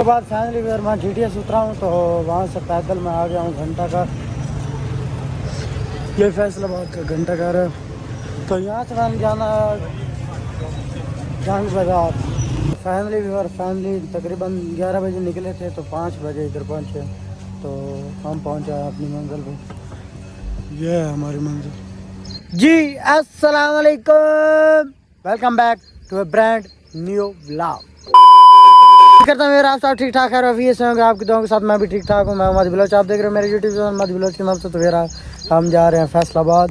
के बाद family where मैं GTS उतरा हूँ तो वहाँ से पैदल मैं आ गया हूँ घंटा का, ये फैसलाबाद का घंटा घर है। तो यहाँ से मैंने जाना जंग बाज़ार। फैमिली तकरीबन 11 बजे निकले थे तो 5 बजे इधर पहुँचे, तो हम पहुँचे अपनी मंजिल पे। ये है हमारी मंजिल जी। अस्सलाम वालेकुम, welcome back to a brand new vlog. करता हूँ मेरा आप सब ठीक ठाक है, रवि से होंगे आपके दोनों के साथ मैं भी ठीक ठाक हूँ। मैं मध बिलोच, आप देख रहे हो मेरे यूट्यूब चैनल मध बिलोच के नाम से। तो मेरा हम जा रहे हैं फैसलाबाद,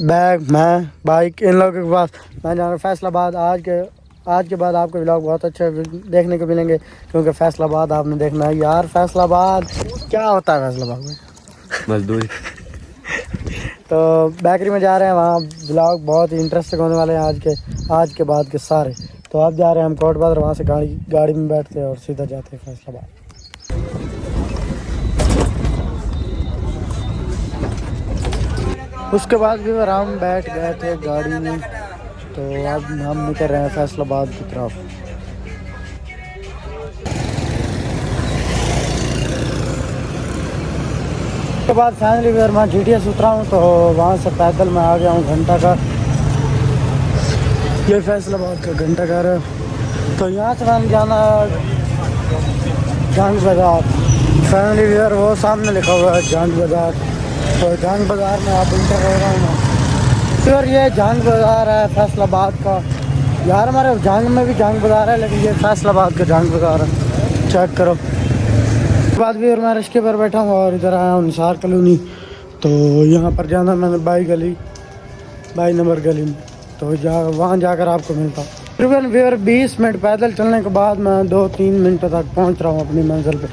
बैग मैं बाइक इन लोगों के पास। मैं जा रहा हूँ फैसलाबाद। आज के बाद आपको व्लॉग बहुत अच्छे देखने को मिलेंगे, क्योंकि फैसलाबाद आपने देखना है यार। फैसलाबाद क्या होता है फैसलाबाद में? मजदूरी। तो बेकरी में जा रहे हैं, वहाँ व्लॉग बहुत ही इंटरेस्टिंग होने वाले हैं आज के बाद के सारे। तो आप जा रहे हैं हम कोट बाजार, वहाँ से गाड़ी में बैठते हैं और सीधा जाते हैं फैसलाबाद। उसके बाद भी हम बैठ गए थे गाड़ी में, तो अब हम निकल रहे हैं फैसलाबाद की तरफ। उसके बाद फैमिली वेयर मैं GTS उतरा हूँ तो वहाँ से पैदल मैं आ गया हूँ घंटा का, ये फैसलाबाद का घंटा घर है। तो यहाँ से मैंने जाना जंग बाज़ार। फैमिली वेयर वो सामने लिखा हुआ है जंग बाज़ार, तो जंग बाज़ार में आप इंटर हो रहा हूँ फिर। ये जंग बाज़ार है फैसलाबाद का यार। हमारे जंग में भी जंग बाज़ार है, लेकिन ये फैसलाबाद का जंग बाज़ार है, चेक करो। उसके बाद भी और मैं रिश्के पर बैठा हूँ और इधर आया हूँ निसार कॉलोनी। तो यहाँ पर जाना मैंने बाई नंबर गली में, तो वहाँ जाकर आपको मिलता हूँ। तकरीबन 20 मिनट पैदल चलने के बाद मैं 2-3 मिनट तक पहुँच रहा हूँ अपनी मंजिल पे।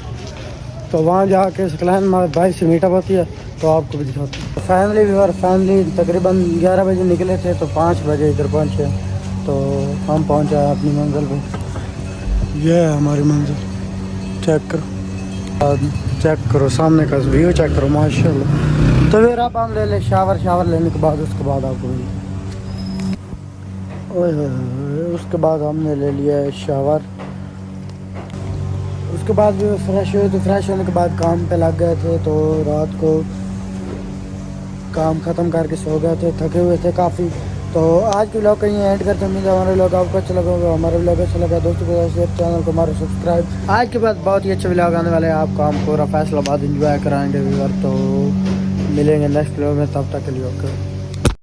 तो वहाँ जाके सकलैन में बाइक से मीटअप होती है, तो आपको भी दिखाता हूँ। फैमिली तकरीबन 11 बजे निकले थे तो 5 बजे इधर पहुँचे, तो हम पहुँचे अपनी मंजिल पे। ये है हमारी मंजिल, चेक करो सामने का व्यू, चेक करो माशाल्लाह। तो फिर आप हम ले ले शावर लेने के बाद उसके बाद आपको मिले। उसके बाद हमने ले लिया शावर। उसके बाद भी फ्रेश हुए, तो फ्रेश होने के बाद काम पे लग गए थे। तो रात को काम ख़त्म करके सो गए थे, थके हुए थे काफ़ी। तो आज के व्लॉग कहीं एंड करते हैं। हमारे व्लॉग आपको अच्छा लगा होगा, हमारे व्लॉग अच्छा लगा दोस्तों को शेयर, चैनल को हमारे सब्सक्राइब। आज के बाद बहुत ही अच्छे व्लॉग आने वाले हैं, आपको हम पूरा फैसलाबाद एंजॉय कराएंगे व्यूअर। तो मिलेंगे नेक्स्ट व्लॉग में, तब तक के लिए ओके।